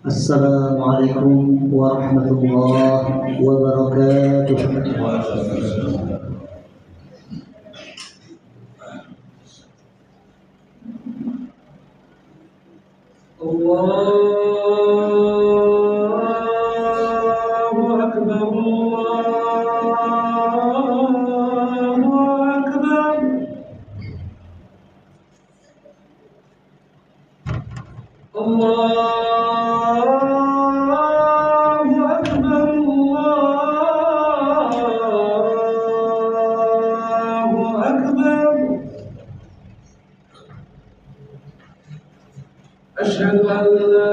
Assalamualaikum warahmatullahi wabarakatuh. Allahu Akbar, Allahu Akbar. Allahu Akbar, Allahu Akbar. Asyhadu an la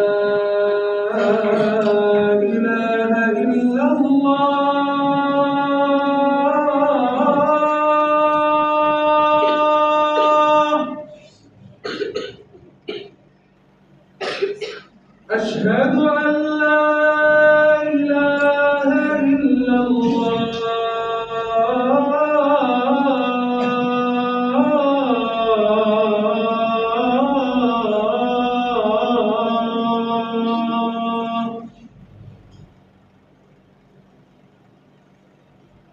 ilaha illallah. أشهد أن لا إله إلا الله.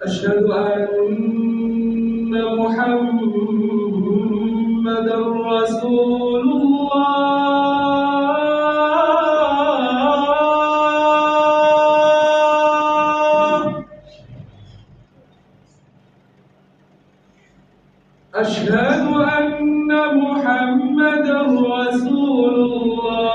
أشهد أن محمدًا رسول الله. أشهد أن محمدًا رسول الله.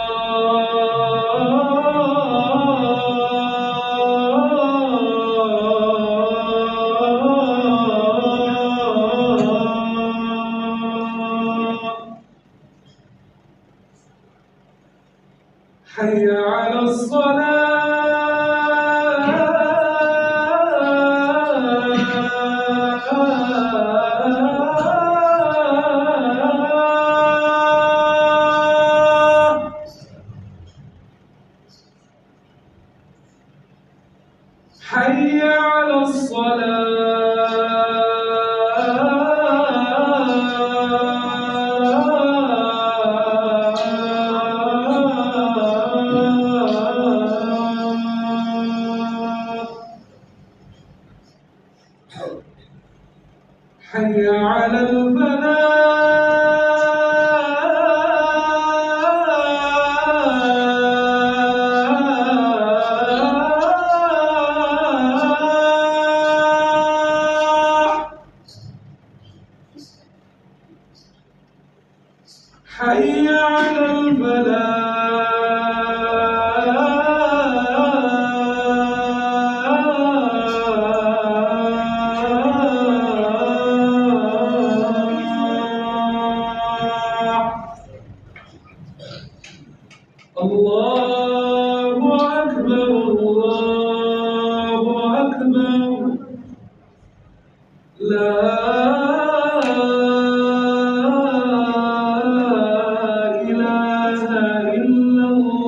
حي على حي على حي على حي على الله أكبر، الله أكبر. لا إله إلا الله.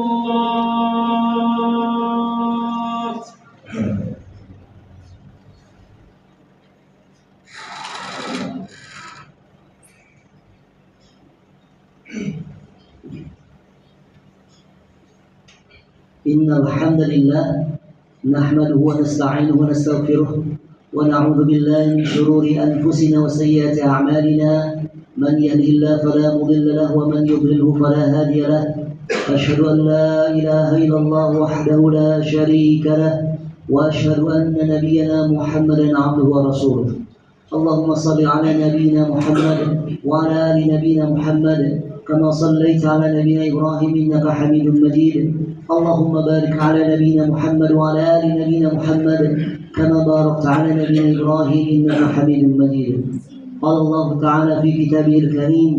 إن الحمد لله نحمده ونستعينه ونستغفره ونعوذ بالله من شرور أنفسنا وسيئات أعمالنا. من يهده الله فلا مضل له ومن يضلله فلا هادي له. أشهد أن لا إله إلا الله وحده لا شريك له، وأشهد أن نبينا محمدا عبده ورسوله. اللهم صل على نبينا محمد وعلى آل نبينا محمد كما صليت على نبينا إبراهيم إنك حميد مجيد. اللهم بارك على نبينا محمد وعلى آل نبينا محمد كما باركت على نبينا إبراهيم إنك حميد مجيد. قال الله تعالى في كتابه الكريم: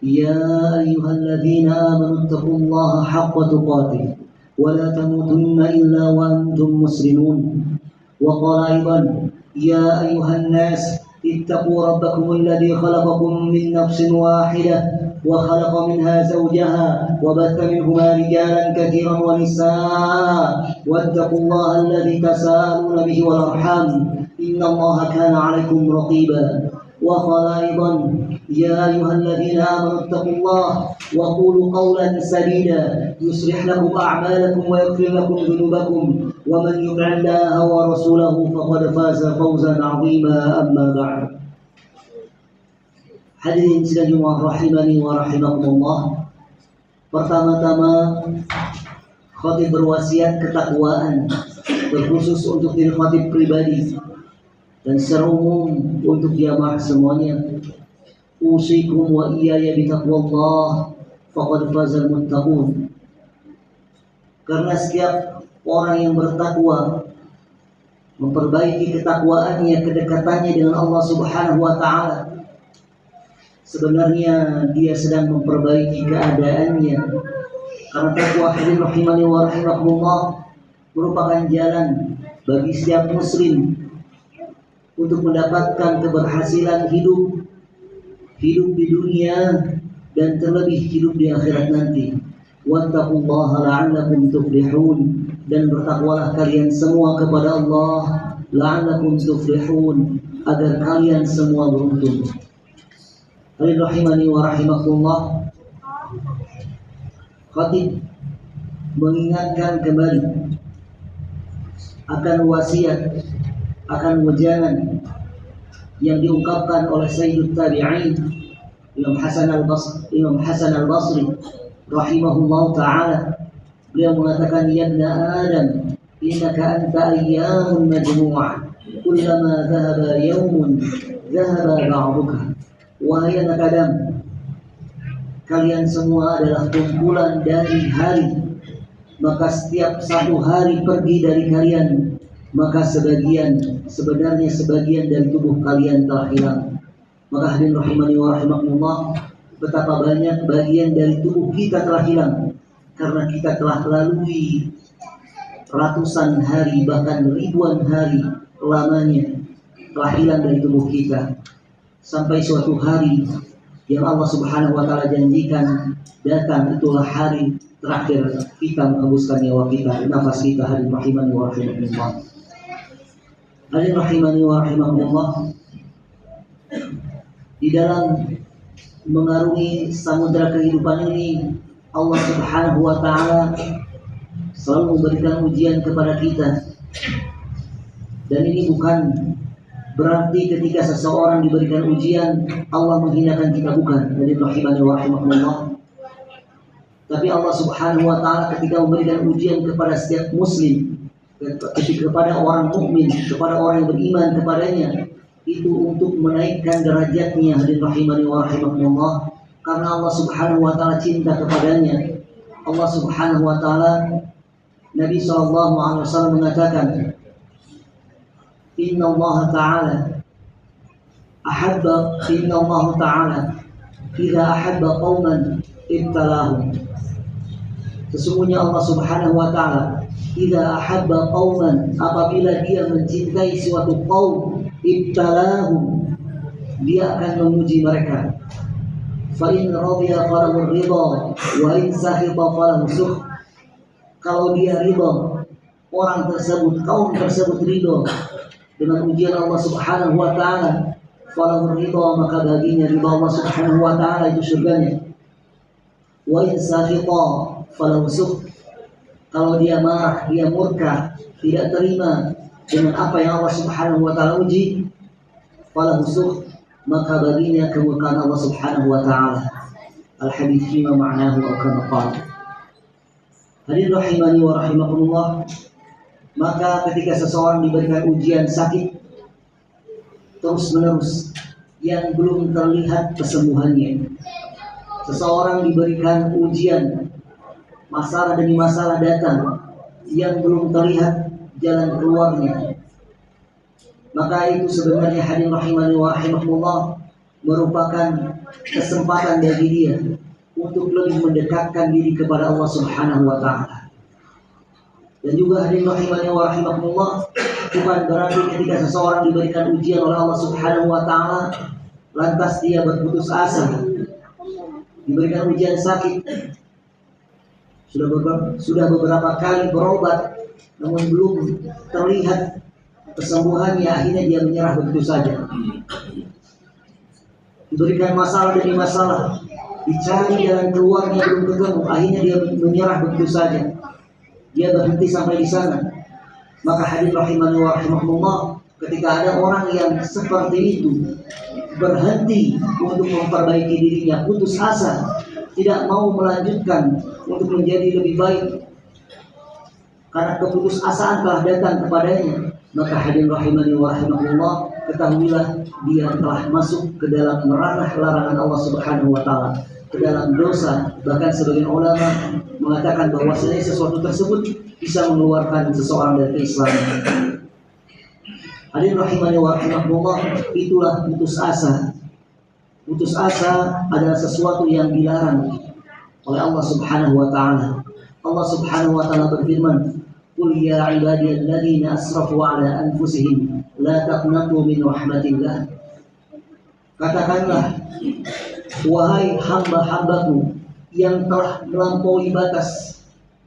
يا أيها الذين آمنوا اتقوا الله حق تقاته ولا تموتن إلا وأنتم مسلمون. وقال أيضا: يا أيها الناس اتقوا ربكم الذي خلقكم من نفس واحدة وخلق منها زوجها وبث منهما رجالا كثيرا ونساء واتقوا الله الذي تساءلون به والأرحام إن الله كان عليكم رقيبا وقال أيضا يا أيها الذين آمنوا اتقوا الله وقولوا قولا سديدا يصلح لكم أعمالكم ويغفر لكم ذنوبكم ومن يطع الله ورسوله فقد فاز فوزا عظيما أما بعد. Hadirin sidang Jumat rahimani wa rahimakumullah. Pertama-tama khatib berwasiat ketakwaan berkhusus untuk diri khatib pribadi dan secara umum untuk jamaah semuanya. Usikum wa iyaya bitaqwallah faqad fazal muttaqun. Karena setiap orang yang bertakwa memperbaiki ketakwaannya, kedekatannya dengan Allah Subhanahu wa taala, sebenarnya dia sedang memperbaiki keadaannya. Karena takwa, hadirin rahimani wa rahimakumullah, merupakan jalan bagi setiap muslim untuk mendapatkan keberhasilan hidup di dunia dan terlebih hidup di akhirat nanti. Wattaqullaha la'allakum tuflihun, dan bertakwalah kalian semua kepada Allah la'allakum tuflihun, agar kalian semua beruntung. Hadirin rahimani wa rahimakumullah, khatib mengingatkan kembali akan wasiat, akan wejangan yang diungkapkan oleh Sayyidut Tabi'in Imam Hasan al-Basri rahimahullah ta'ala. Beliau mengatakan, ya ibna Adam innaka anta ayyamun majmu'ah kullama dhahaba yawmun dhahaba ba'duka. Wahai anak Adam, kalian semua adalah kumpulan dari hari, maka setiap satu hari pergi dari kalian, maka sebenarnya sebagian dari tubuh kalian telah hilang. Maka hadirin rahimani wa rahimakumullah, betapa banyak bagian dari tubuh kita telah hilang karena kita telah lalui ratusan hari, bahkan ribuan hari lamanya telah hilang dari tubuh kita, sampai suatu hari yang Allah Subhanahu wa taala janjikan datang, itulah hari terakhir kita menghembuskan nyawa kita, nafas kita. Hadirin rahimani wa rahimakumullah. Hadirin rahimani wa rahimakumullah, di dalam mengarungi samudera kehidupan ini, Allah Subhanahu wa taala selalu memberikan ujian kepada kita. Dan ini bukan berarti ketika seseorang diberikan ujian Allah menghinakan kita, bukan. Hadirin rahimani wa rahimakumullah. Tapi Allah Subhanahu wa taala ketika memberikan ujian kepada setiap muslim, kepada orang mukmin, kepada orang yang beriman kepadanya, itu untuk menaikkan derajatnya. Hadirin rahimani wa rahimakumullah, karena Allah Subhanahu wa taala cinta kepadanya. Allah Subhanahu wa taala, Nabi sallallahu alaihi wasallam mengatakan, Inna Allah ta'ala idza ahabba qauman ibtalahum. Sesungguhnya Allah Subhanahu wa taala idza ahabba qauman, apabila dia mencintai suatu kaum, ibtalahum, dia akan menguji mereka. Fa in radiya falahu ridha wa in sakhita falahu sukh. Kalau dia ridha, orang tersebut, kaum tersebut ridha dengan ujian Allah Subhanahu wa taala, falahu ridha, maka baginya ridha Allah Subhanahu wa taala itu surganya. Wa in sakhita falahu sukh. Kalau dia marah, dia murka, tidak terima dengan apa yang Allah Subhanahu wa taala uji, falahu sukh, maka baginya kemurkaan Allah Subhanahu wa taala. Al-hadits fima ma'nahu aw kama qala. Hadirin rahimani wa rahimakumullah, maka ketika seseorang diberikan ujian sakit terus-menerus yang belum terlihat kesembuhannya, seseorang diberikan ujian, masalah demi masalah datang yang belum terlihat jalan keluarnya, maka itu sebenarnya, hadirin rahimani wa rahimakumullah, merupakan kesempatan bagi dia untuk lebih mendekatkan diri kepada Allah Subhanahu wa taala. Dan juga hadirin rahimani wa rahimakumullah, bukan berarti ketika seseorang diberikan ujian oleh Allah Subhanahu wa taala lantas dia berputus asa, diberikan ujian sakit, sudah beberapa kali berobat, namun belum terlihat kesembuhannya, akhirnya dia menyerah begitu saja. Diberikan masalah demi masalah, dicari jalan keluarnya belum ketemu, akhirnya dia menyerah begitu saja. Dia berhenti sampai di sana. Maka hadirin rahimani wa rahimakumullah, ketika ada orang yang seperti itu berhenti untuk memperbaiki dirinya, putus asa, tidak mau melanjutkan untuk menjadi lebih baik karena keputusasaan telah datang kepadanya, maka hadirin rahimani wa rahimakumullah, ketahuilah dia telah masuk ke dalam meranah larangan Allah Subhanahu wa taala, ke dalam dosa. Bahkan sebagian ulama mengatakan bahwasanya sesuatu tersebut bisa mengeluarkan seseorang dari keislaman. Hadirin rahimani wa rahimakumullah, itulah putus asa. Putus asa adalah sesuatu yang dilarang oleh Allah Subhanahu wa taala. Allah Subhanahu wa taala berfirman, "Qul ya ibadiyalladzina asrafu ala anfusihim la taqnatu min rahmatillah." Katakanlah, wahai hamba-hambaku yang telah melampaui batas,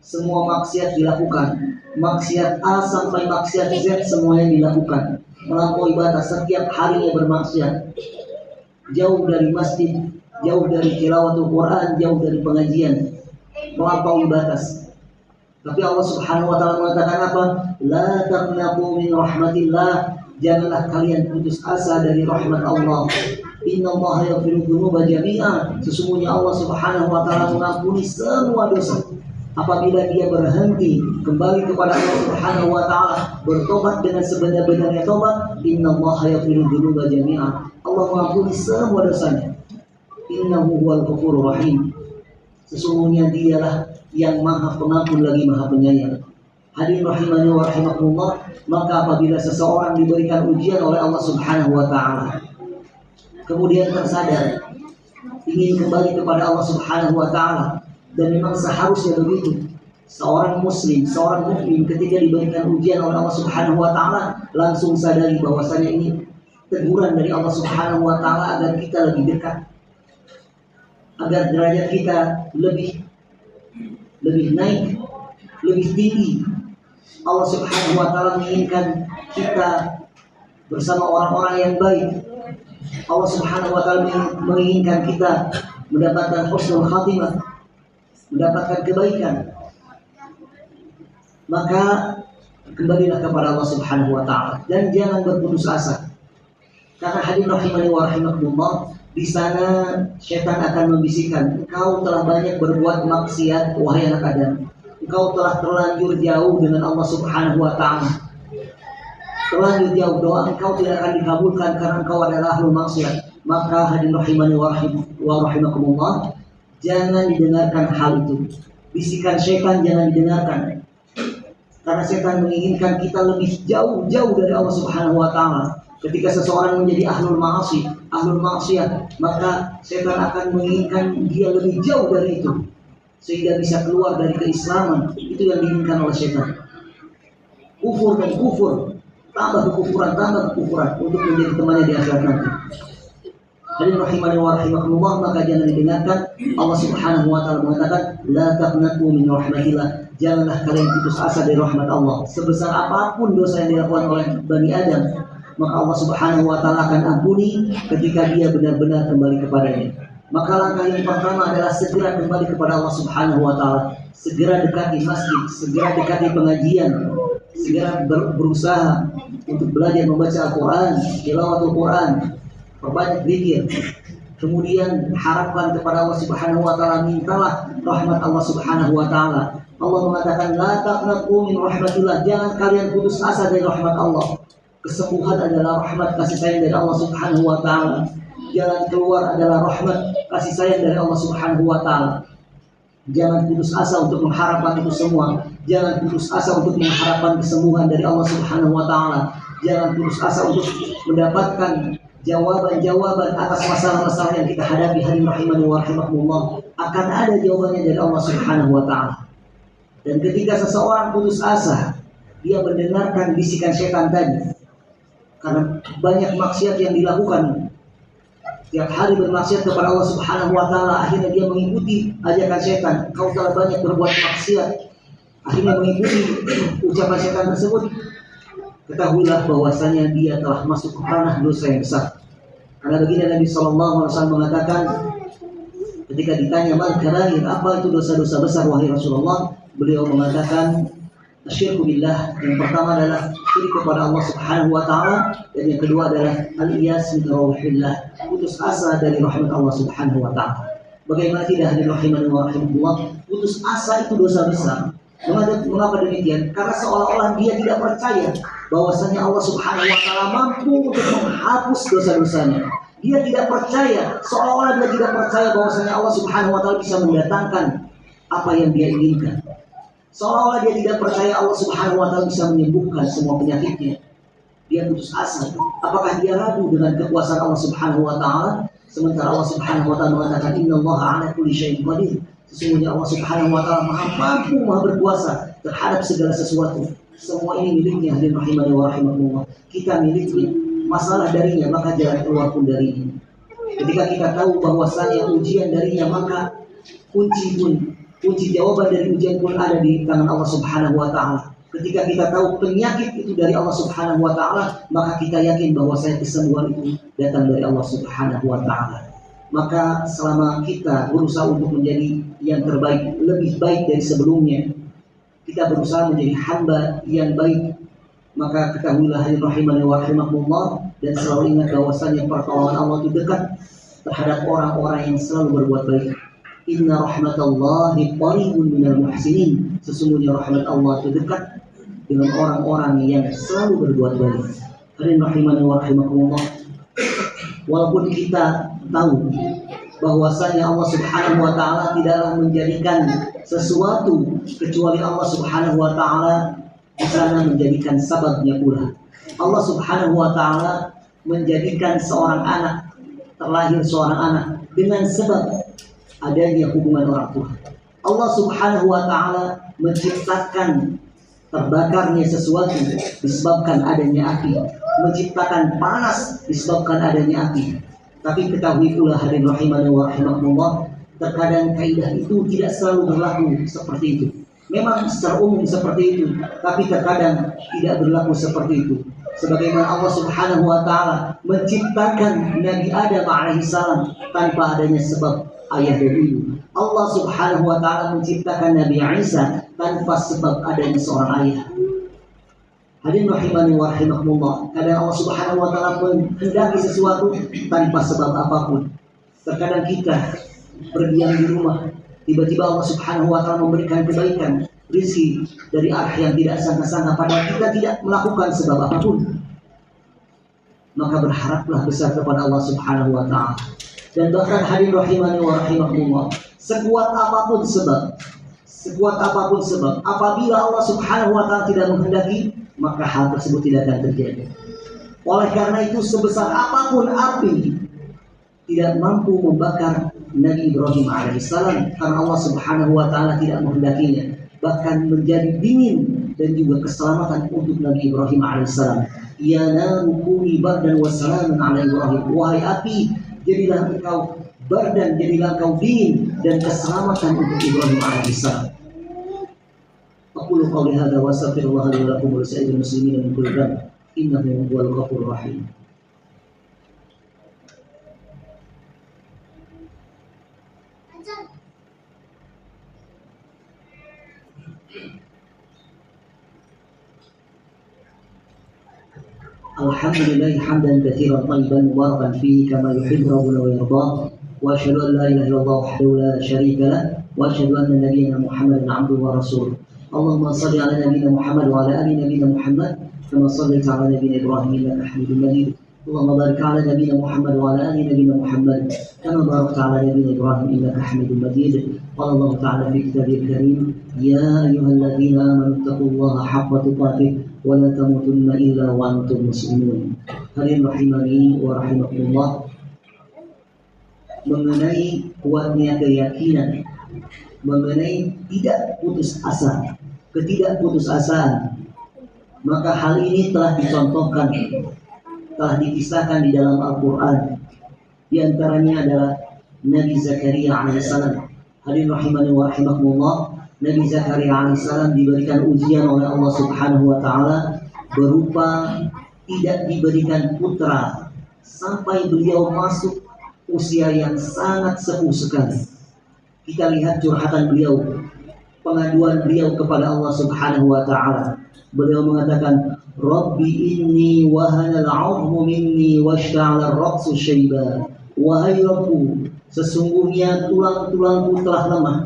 semua maksiat dilakukan, maksiat A sampai maksiat Z semuanya dilakukan, melampaui batas, setiap harinya bermaksiat, jauh dari masjid, jauh dari tilawatul Quran, jauh dari pengajian, melampaui batas. Tapi Allah Subhanahu wa taala mengatakan apa? La taqnatu min rahmatillah, janganlah kalian putus asa dari rahmat Allah. Innallaha yaghfiru dzunuba jami'a, sesungguhnya Allah Subhanahu wa taala mengampuni semua dosa. Apabila dia berhenti kembali kepada Allah Subhanahu wa taala, bertobat dengan sebenar-benarnya tobat, innallaha yaghfiru dzunuba jami'a, Allah mengampuni semua dosanya. Innahu huwal ghafurur rahim, sesungguhnya dialah yang maha pengampun lagi maha penyayang. Hadirin rahimani wa rahimakumullah, maka apabila seseorang diberikan ujian oleh Allah Subhanahu wa taala, kemudian tersadar ingin kembali kepada Allah Subhanahu wa taala, dan memang seharusnya begitu. Seorang muslim, seorang mukmin ketika diberikan ujian oleh Allah Subhanahu wa taala, langsung sadari bahwasanya ini teguran dari Allah Subhanahu wa taala agar kita lebih dekat, agar derajat kita lebih naik, lebih tinggi. Allah Subhanahu wa taala menginginkan kita bersama orang-orang yang baik. Allah Subhanahu wa taala menginginkan kita mendapatkan husnul khatimah, mendapatkan kebaikan. Maka kembalilah kepada Allah Subhanahu wa taala dan jangan berputus asa. Karena hadirin rahimani wa rahimakumullah, di sana syaitan akan membisikkan, engkau telah banyak berbuat maksiat wahai anak Adam. Engkau telah terlanjur jauh dengan Allah Subhanahu wa taala. Terlanjur jauh, doa engkau tidak akan dikabulkan karena engkau adalah ahlul maksiat. Maka hadirin rahimani wa rahimakumullah, jangan didengarkan hal itu. Bisikan syaitan jangan didengarkan. Karena syaitan menginginkan kita lebih jauh dari Allah Subhanahu wa taala. Ketika seseorang menjadi ahlul maksiat, maka syaitan akan menginginkan dia lebih jauh dari itu, sehingga bisa keluar dari keislaman. Itu yang diinginkan oleh syaitan. Kufur dan kufur, tambah kekufuran untuk menjadi temannya di akhirat nanti. Hadirin rahimani wa rahimakumullah, maka jangan didengarkan. Allah Subhanahu wa taala mengatakan, la taqnatu min rahmatillah, janganlah kalian putus asa dari rahmat Allah. Sebesar apapun dosa yang dilakukan oleh Bani Adam, maka Allah Subhanahu wa taala akan ampuni ketika dia benar-benar kembali kepadanya. Maka langkah yang pertama adalah segera kembali kepada Allah Subhanahu wa taala. Segera dekati masjid, segera dekati pengajian, segera berusaha untuk belajar membaca Al-Qur'an, tilawatul Qur'an, perbanyak zikir. Kemudian harapkan kepada Allah Subhanahu wa taala, mintalah rahmat Allah Subhanahu wa taala. Allah mengatakan, la taqnatu min rahmatillah, jangan kalian putus asa dari rahmat Allah. Kesembuhan adalah rahmat kasih sayang dari Allah Subhanahu wa taala. Jalan keluar adalah rahmat kasih sayang dari Allah Subhanahu wa taala. Jangan putus asa untuk mengharapkan itu semua. Jangan putus asa untuk mengharapkan kesembuhan dari Allah Subhanahu wa taala. Jangan putus asa untuk mendapatkan jawaban-jawaban atas masalah-masalah yang kita hadapi. Hadirin rahimani wa rahimakumullah, akan ada jawabannya dari Allah Subhanahu wa taala. Dan ketika seseorang putus asa, dia mendengarkan bisikan syaitan tadi, karena banyak maksiat yang dilakukan, tiap hari bermaksiat kepada Allah Subhanahu wa taala, akhirnya dia mengikuti ajakan setan, kau telah banyak berbuat maksiat, akhirnya mengikuti ucapan setan tersebut, ketahuilah bahwasanya dia telah masuk ke ranah dosa yang besar. Karena begini Nabi sallallahu alaihi wasallam mengatakan, ketika ditanya mal kabair, apa itu dosa-dosa besar wahai Rasulullah, beliau mengatakan asyirku billah, yang pertama adalah syirik kepada Allah Subhanahu wa taala, dan yang kedua adalah al-iyas min rahmatillah, putus asa dari rahmat Allah Subhanahu wa taala. Bagaimana tidak hadirin rahimani wa rahimakumullah, putus asa itu dosa besar. Mengapa demikian? Karena seolah-olah dia tidak percaya bahwasanya Allah Subhanahu wa taala mampu untuk menghapus dosa-dosanya. Dia tidak percaya, seolah-olah dia tidak percaya bahwasanya Allah Subhanahu wa taala bisa mendatangkan apa yang dia inginkan. Seolah-olah dia tidak percaya Allah Subhanahu wa taala bisa menyembuhkan semua penyakitnya. Dia putus asa. Apakah dia ragu dengan kekuasaan Allah Subhanahu wa taala? Sementara Allah Subhanahu wa taala mengatakan innallaha 'ala kulli syai'in qadir. Sesungguhnya Allah Subhanahu wa taala Maha mampu, Maha berkuasa terhadap segala sesuatu. Semua ini miliknya, hadirin rahimani wa rahimakumullah. Kita miliki masalah darinya, maka jalan keluar pun darinya. Ketika kita tahu bahwasanya ujian darinya, maka kunci jawaban dari ujian pun ada di tangan Allah Subhanahu wa taala. Ketika kita tahu penyakit itu dari Allah Subhanahu wa taala, maka kita yakin bahwasanya kesembuhan itu datang dari Allah Subhanahu wa taala. Maka selama kita berusaha untuk menjadi yang terbaik, lebih baik dari sebelumnya, kita berusaha menjadi hamba yang baik, maka ketahuilah hadirin rahimani wa rahimakumullah, dan selalu ingat bahwasanya pertolongan Allah itu dekat terhadap orang-orang yang selalu berbuat baik. Inna rahmatallahi qaribun minal muhsinin. Sesungguhnya rahmat Allah itu dekat dengan orang-orang yang selalu berbuat baik. Hadirin rahimani wa rahimakumullah, walaupun kita tahu bahwasanya Allah Subhanahu wa taala tidaklah menjadikan sesuatu kecuali Allah Subhanahu wa taala di sana menjadikan sababnya pula. Allah Subhanahu wa taala menjadikan seorang anak, terlahir seorang anak dengan sebab adanya hubungan orang tua. Allah Subhanahu wa taala menciptakan terbakarnya sesuatu disebabkan adanya api, menciptakan panas disebabkan adanya api. Tapi ketahui pula hadirin rahimani wa rahimakumullah, terkadang kaidah itu tidak selalu berlaku seperti itu. Memang secara umum seperti itu, tapi terkadang tidak berlaku seperti itu. Sebagaimana Allah Subhanahu wa taala menciptakan Nabi Adam alaihissalam tanpa adanya sebab ayah dan ibu. Allah Subhanahu wa taala menciptakan Nabi Isa tanpa sebab adanya seorang ayah. Hadirin rahimani wa rahimakumullah, kadang Allah Subhanahu wa taala menghendaki sesuatu tanpa sebab apapun. Terkadang kita berdiam di rumah, tiba-tiba Allah Subhanahu wa taala memberikan kebaikan, rezeki dari arah yang tidak sangka-sangka, padahal kita tidak melakukan sebab apapun. Maka berharaplah besar kepada Allah Subhanahu wa taala. Dan bahkan hadirin rahimani wa rahimakumullah, sekuat apapun sebab, apabila Allah Subhanahu wa taala tidak menghendaki, maka hal tersebut tidak akan terjadi. Oleh karena itu, sebesar apapun api tidak mampu membakar Nabi Ibrahim alaihissalam, karena Allah Subhanahu wa taala tidak menghendakinya. Bahkan menjadi dingin dan juga keselamatan untuk Nabi Ibrahim alaihissalam. Ya naru kuni bardan wa salaman ala Ibrahim. Wahai api, jadilah engkau bardan, jadilah engkau dingin dan keselamatan untuk Ibrahim alaihissalam. Aqulu qawli hadza wa astaghfirullah li wa lakum wa lisa'iril muslimin min kulli dhanb innahu huwal ghafurur rahim. Alhamdulillah hamdan katsiran thayyiban mubarakan fihi kama yuhibbu rabbuna wa yarda. Wa asyhadu an la ilaha illallah wahdahu la syarika lah wa asyhadu anna nabiyyana Muhammadan 'abduhu wa rasuluh. Allahumma salli ala nabiyyina Muhammad wa ala ali nabiyyina Muhammad kama shallaita ala nabiyyina Ibrahim innaka Hamidum Majid. Allahumma barik ala nabiyyina Muhammad wa ala ali nabiyyina Muhammad kama barakta ala nabiyyina Ibrahim innaka Hamidum Majid. Qala Allah ta'ala fi kitabihil karim, ya ayyuhalladzina amanu taqullaha haqqa tuqatih wa la tamutunna illa wa antum muslimun. Hadirin rahimani wa rahimakumullah, mengenai kuatnya keyakinan, mengenai tidak putus asa, ketidakputusasaan, maka hal ini telah dicontohkan, telah dikisahkan di dalam Al-Quran. Di antaranya adalah Nabi Zakaria alaihissalam. Hadirin rahimani wa rahimakumullah, Nabi Zakaria alaihissalam diberikan ujian oleh Allah Subhanahu wa taala berupa tidak diberikan putra sampai beliau masuk usia yang sangat sepuh sekali. Kita lihat curhatan beliau, pengaduan beliau kepada Allah Subhanahu wa taala. Beliau mengatakan, "Rabbi inni wahana al-'azmu minni washta'ala ar-ra'su syaiba." Wahai Rabbku, sesungguhnya tulang-tulangku telah lemah.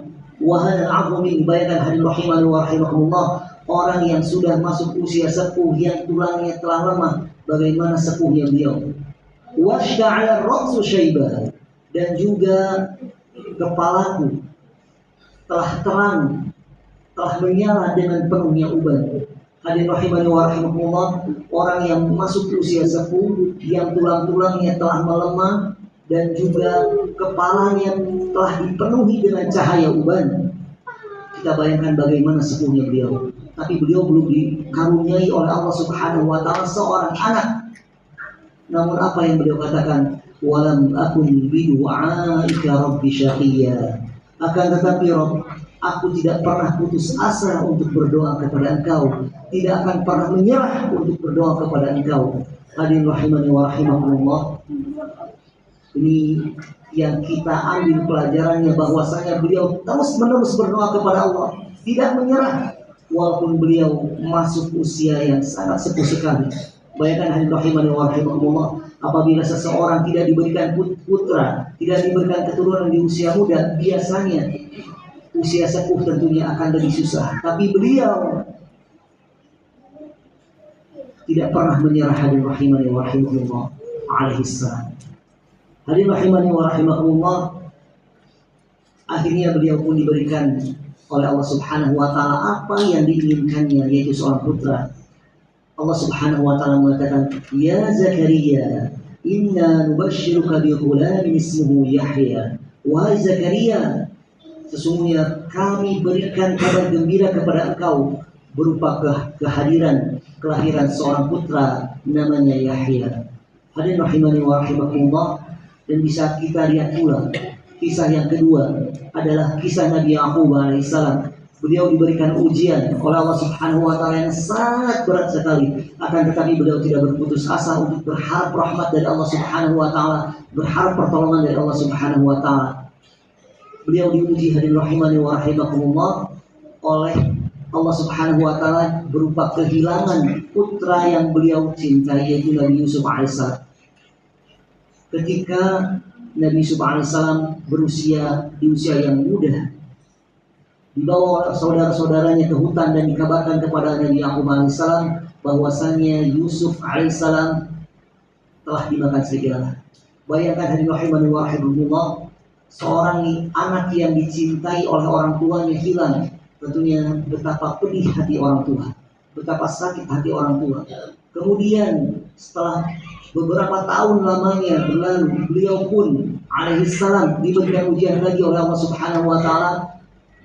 Wahana al-'azmu minni, bayangkan hadirin rahimani wa rahimakumullah, orang yang sudah masuk usia sepuh yang tulangnya telah lemah, bagaimana sepuhnya beliau. Washta'ala ar-ra'su syaiba, dan juga kepalaku telah terang, telah menyala dengan penuhnya uban. Hadirin rahimani wa rahimakumullah, orang yang masuk usia sepuh yang tulang-tulangnya telah melemah dan juga kepalanya telah dipenuhi dengan cahaya uban. Kita bayangkan bagaimana sepuhnya beliau. Tapi beliau belum dikaruniai oleh Allah Subhanahu wa taala seorang anak. Namun apa yang beliau katakan? Walam akun bidu'aika rabbi syaqiyya. Akan tetapi Rabb, aku tidak pernah putus asa untuk berdoa kepada Engkau, tidak akan pernah menyerah untuk berdoa kepada Engkau. Hadirin rahimani wa rahimakumullah, ini yang kita ambil pelajarannya, bahwasanya beliau terus-menerus berdoa kepada Allah, tidak menyerah walaupun beliau masuk usia yang sangat sepuh sekali. Bayangkan hadirin rahimani wa rahimakumullah, apabila seseorang tidak diberikan putra, tidak diberikan keturunan di usia muda, biasanya usia sepuh tentunya akan lebih susah. Tapi beliau tidak pernah menyerah. Hadirin rahimani wa rahimakumullah alaihi salam. Hadirin rahimani wa rahimakumullah, akhirnya beliau pun diberikan oleh Allah Subhanahu wa taala apa yang diinginkannya, yaitu seorang putra. Allah Subhanahu wa taala mengatakan, "Ya Zakaria, inna nubashshiruka bi ghulamin ismuhu Yahya." Wahai Zakaria, sesungguhnya kami berikan kabar gembira kepada engkau berupa kelahiran seorang putra namanya Yahya. Hadirin rahimani wa rahimakumullah, dan bisa kita lihat pula kisah yang kedua adalah kisah Nabi Yaqub alaihissalam. Beliau diberikan ujian oleh Allah Subhanahu wa taala yang sangat berat sekali. Akan tetapi beliau tidak berputus asa untuk berharap rahmat dari Allah Subhanahu wa taala, berharap pertolongan dari Allah Subhanahu wa taala. Beliau diuji hadirin rahimani wa rahimakumullah oleh Allah Subhanahu wa taala berupa kehilangan putra yang beliau cintai, yaitu Nabi Yusuf alaihissalam. Ketika Nabi Yusuf alaihissalam di usia yang muda, dibawa saudara-saudaranya ke hutan dan dikabarkan kepada Nabi Yaqub alaihissalam bahwasanya Yusuf alaihissalam telah dimakan serigala. Bayangkan hadirin rahimani wa rahimakumullah, seorang anak yang dicintai oleh orang tuanya hilang. Tentunya betapa pedih hati orang tua, betapa sakit hati orang tua. Kemudian setelah beberapa tahun lamanya berlalu, beliau pun alaihissalam diberikan ujian lagi oleh Allah Subhanahu wa taala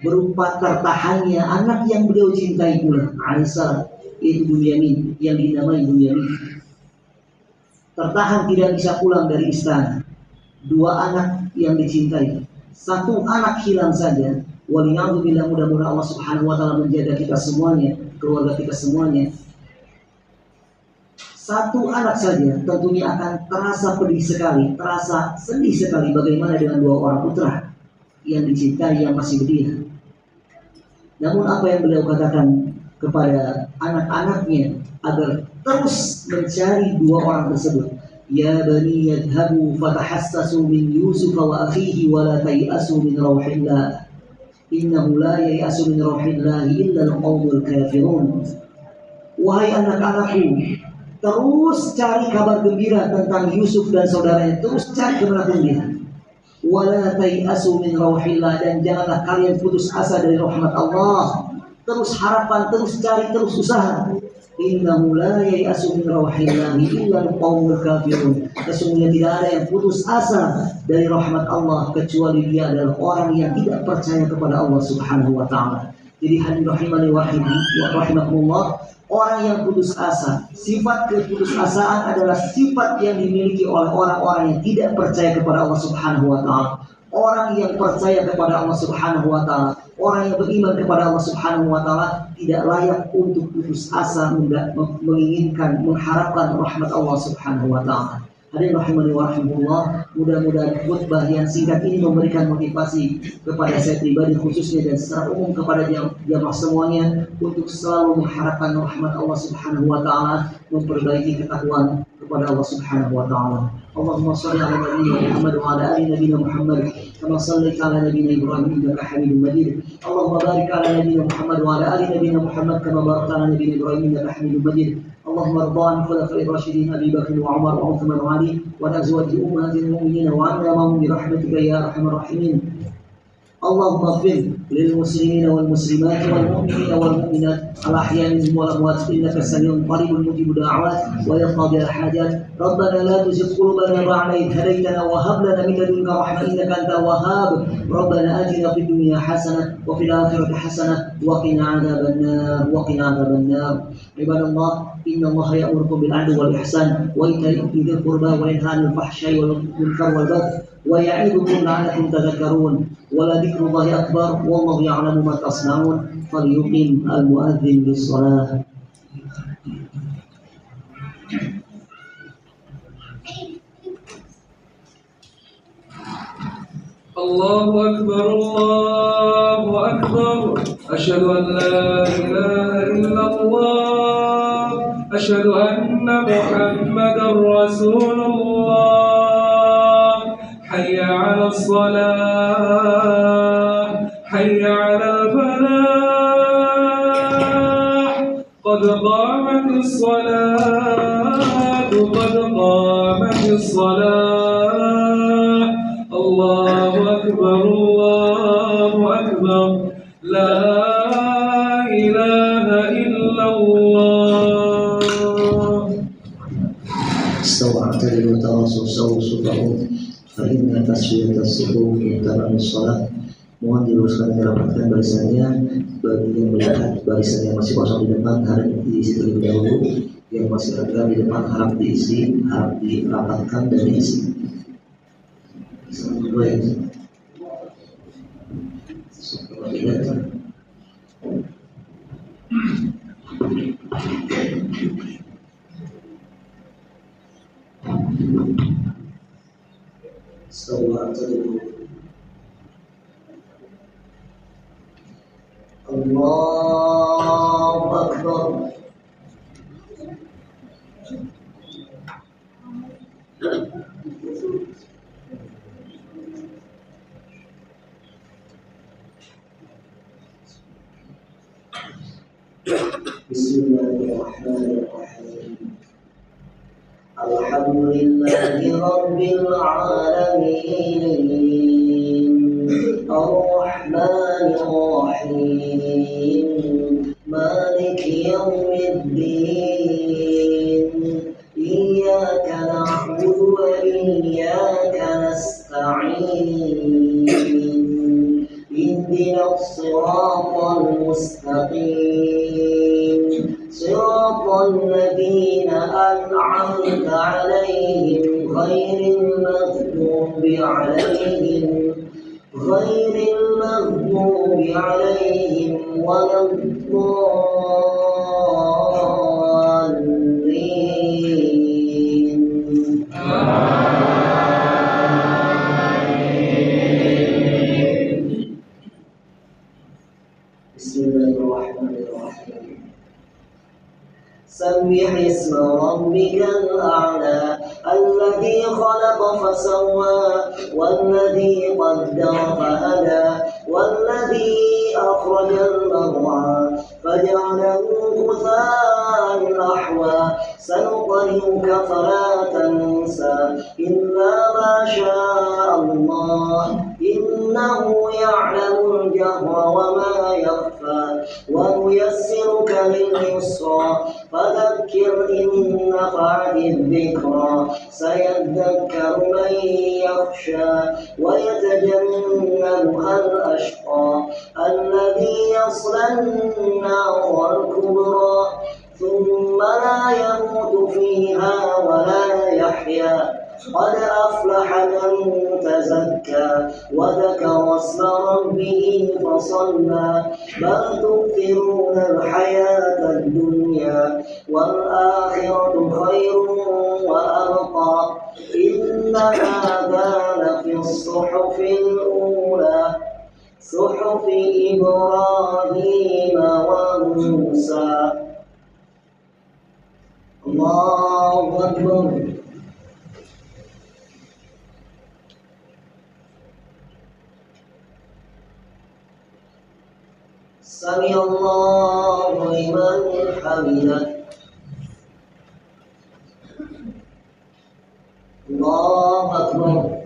berupa tertahannya anak yang beliau cintai pula alaihissalam, yaitu Bunyamin, yang dinamai Bunyamin. Tertahan tidak bisa pulang dari istana. Dua anak yang dicintai, satu anak hilang saja. Waliyadzubillah, mudah-mudahan Allah Subhanahu wa taala menjaga kita semuanya, keluarga kita semuanya. Satu anak saja tentunya akan terasa pedih sekali, terasa sedih sekali. Bagaimana dengan dua orang putra yang dicintai yang masih belia? Namun apa yang beliau katakan kepada anak-anaknya agar terus mencari dua orang tersebut? Ya bani yadhabu fatahassasu min Yusuf wa akhihi wa la tayasu min rauhillah. Innahu la yayasu min rauhillah illa al-qaumul kafirun. Wahai anak-anakku, terus cari kabar gembira tentang Yusuf dan saudaranya, terus cari kabar gembira. Wala tayasu min rauhillah, dan janganlah kalian putus asa dari rahmat Allah. Terus harapan, terus cari, terus usaha. Innahu la yayasu min rauhillah illa al-qaumul kafirun. Sesungguhnya tidak ada yang putus asa dari rahmat Allah kecuali dia adalah orang yang tidak percaya kepada Allah Subhanahu wa taala. Jadi hadirin rahimani wa rahimakumullah, orang yang putus asa, sifat keputusasaan adalah sifat yang dimiliki oleh orang-orang yang tidak percaya kepada Allah Subhanahu wa taala. Orang yang percaya kepada Allah Subhanahu wa taala, orang yang beriman kepada Allah Subhanahu wa taala tidak layak untuk putus asa menginginkan, mengharapkan rahmat Allah Subhanahu wa taala. Hadirin rahimani wa rahimakumullah, mudah-mudahan khutbah yang singkat ini memberikan motivasi kepada saya pribadi khususnya dan secara umum kepada jamaah semuanya untuk selalu mengharapkan rahmat Allah Subhanahu wa taala, memperbaiki ketakwaan kepada Allah Subhanahu wa taala. Allahumma shalli ala nabiyyina Muhammad wa ala ali nabiyyina Muhammad kama shallaita ala nabiyyina Ibrahim innaka Hamidum Majid. Allahumma barik ala nabiyyina Muhammad wa ala ali nabiyyina Muhammad kama barakta ala nabiyyina Ibrahim innaka Hamidum Majid. اللهم ارض عن الخلفاء الراشدين ابي بكر وعمر وعثمان وعلي وعن ازواج امهات المؤمنين وعنا معهم برحمتك يا ارحم الراحمين. اللهم اغفر للمسلمين والمسلمات والمؤمنين والمؤمنات الاحياء منهم والاموات انك سميع قريب مجيب الدعوات ويقضي الحاجات. ربنا لا تزغ قلوبنا بعد إذ هديتنا وهب لنا من لدنك رحمه انك انت الوهاب. ربنا اتنا في الدنيا حسنه وفي الاخره حسنه وقنا عذاب النار. عباد الله، إن الله يأمركم بالعدل والإحسان وإيتاء ذي القربى وينهى عن الفحشاء والمنكر والبغي ويعظكم لعلكم تذكرون. ولذكر الله أكبر والله يعلم ما تصنعون. فليقم المؤذن بالصلاة. الله أكبر الله أكبر، أشهد أن لا إله إلا الله، أشهد أن محمدا رسول الله. حي على الصلاة، حي على الفلاح، قد قامت الصلاة، قد قامت الصلاة. الله أكبر الله أكبر، لا إله إلا الله. استوى اعتدلوا وتواصوا سووا صفحوا فإن تسوية الصفوف من تمام الصلاة. Mohon diluruskan dan rapatkan barisannya. Bagi yang melihat barisan yang masih kosong di depan harap diisi terlebih dahulu, yang masih ada di depan harap diisi, harap dirapatkan dan diisi. Baik. Allahu Akbar. Bismillahirrahmanirrahim. Alhamdulillahi Rabbil Alamin, Ar-Rahmanir Rahim, Maliki Yawmiddin, Iyyaka na'budu wa iyyaka nasta'in, Ihdinas siratal mustaqim, siratal ladzina an'amta 'alaihim ghairil maghdubi 'alaihim waladdallin. Bismillahirrahmanirrahim. Sabbih isma rabbikal a'la, alladzi khalaqa fasawwa, walladzi qaddara fahada, walladzi akhrajal mar'a فجعله غثاء أحوى سنقرئك فلا تنسى إلا ما شاء الله إنه يعلم الجهر وما يخفى ونيسرك لليسرى فذكر إن نفعت الذكرى سيذكر من يخشى ويتجنبها الأشقى الذي يصلى النار الكبرى ثم لا يموت فيها ولا يحيا قد أفلح من تزكى وذكر اسم ربه فصلى بل تؤثرون الحياة الدنيا والآخرة خير وأبقى إن هذا لفي الصحف الأولى صحف إبراهيم وموسى. الله أكبر. سمع الله لمن حمده. الله أكبر.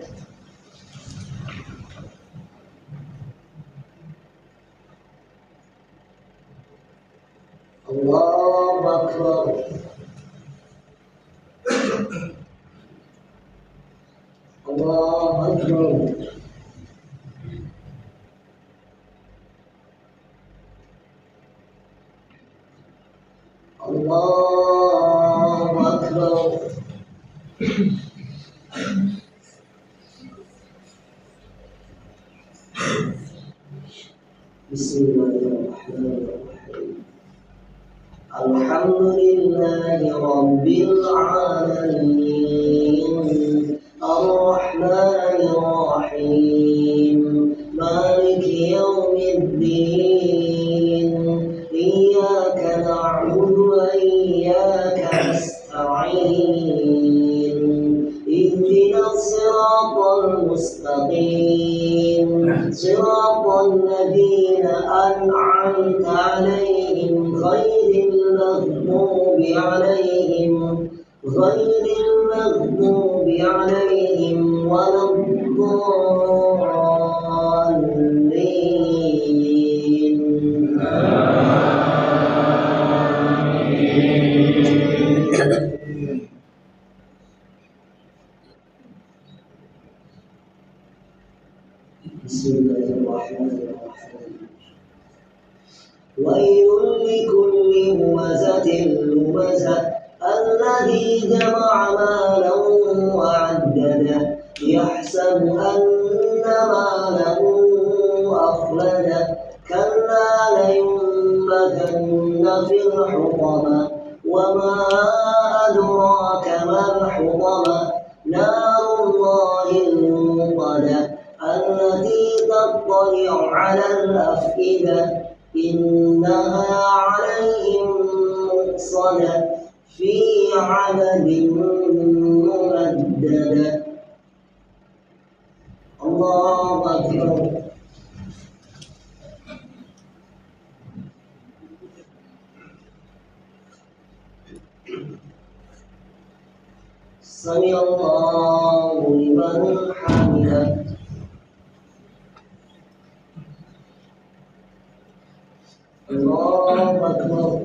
الله أكبر. الله أكبر. الله أكبر. بسم الله الرحمن الرحيم. الحمد لله رب العالمين الرحمن الرحيم مالك يوم الدين إياك نعبد وإياك نستعين اهدنا الصراط المستقيم صراط الذين أنعمت عليهم غير المغضوب عليهم ولا الضالين. بسم الله الرحمن الرحيم. ويل لكل همزة لمزة الذي جمع مالا وعدده يحسب أن ماله أخلده كلا لينبذن في الحطمة وما أدراك ما الحطمة نار الله الموقدة التي تطلع على الأفئدة إنها عليهم مؤصدة في عمد ممددة. الله أكبر. سمع الله لمن حمده. الله أكبر.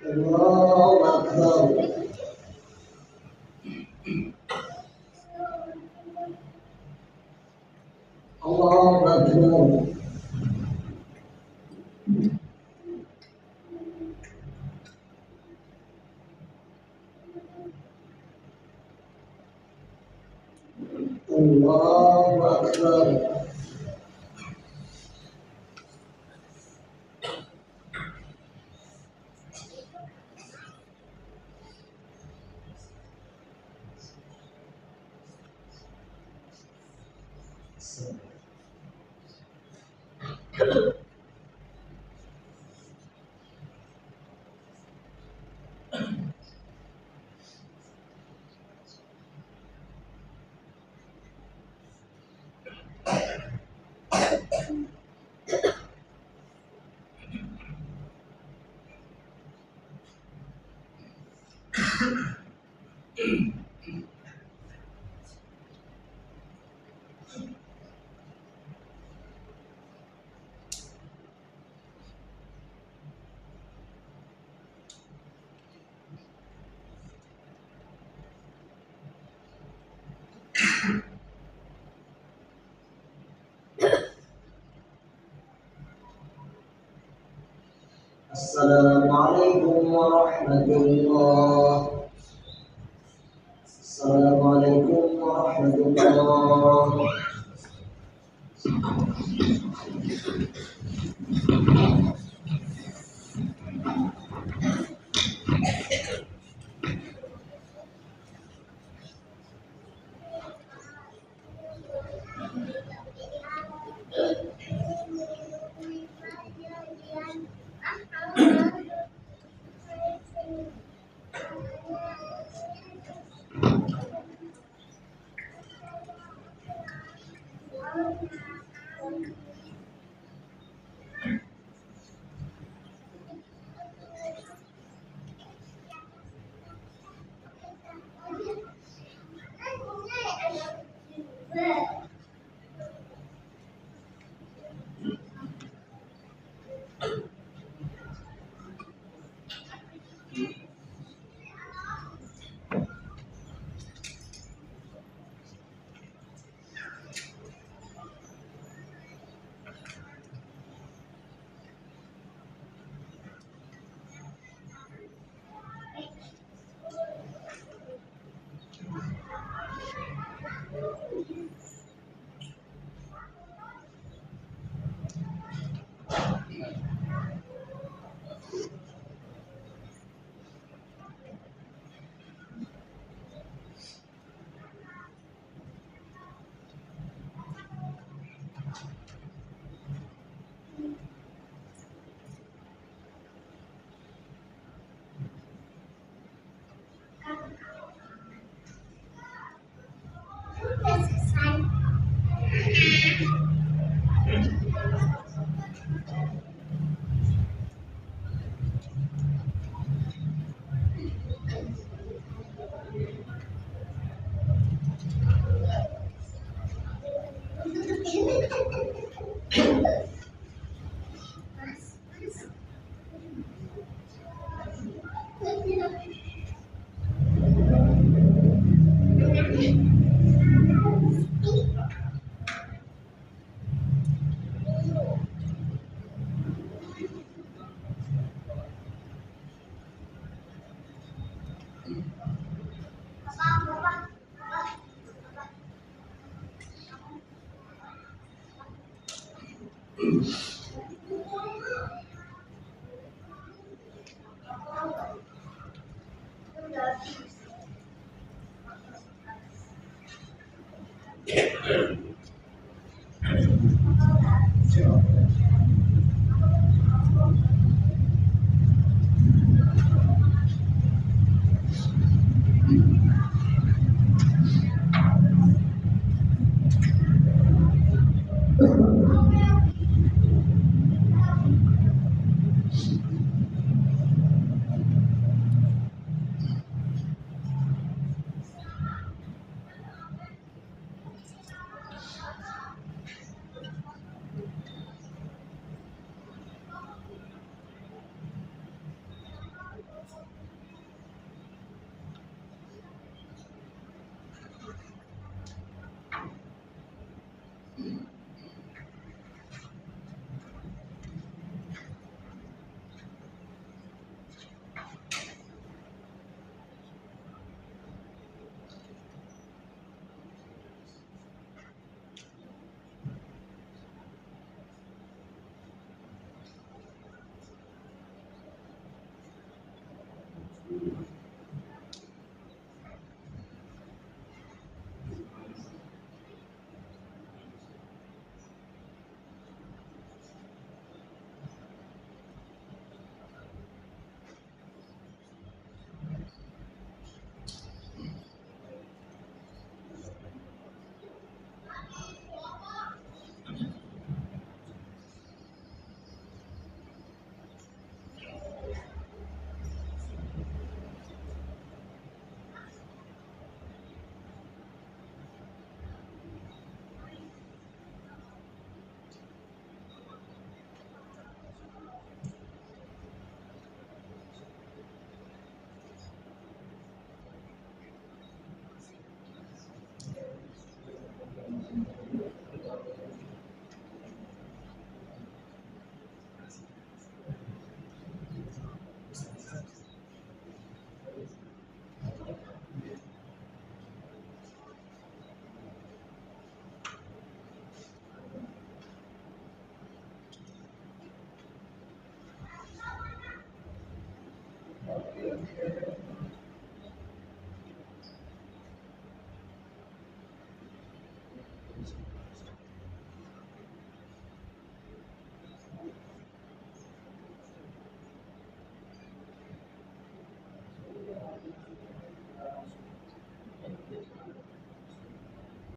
الله أكبر. الله أكبر. الله أكبر. Assalamualaikum warahmatullah. Assalamualaikum warahmatullah.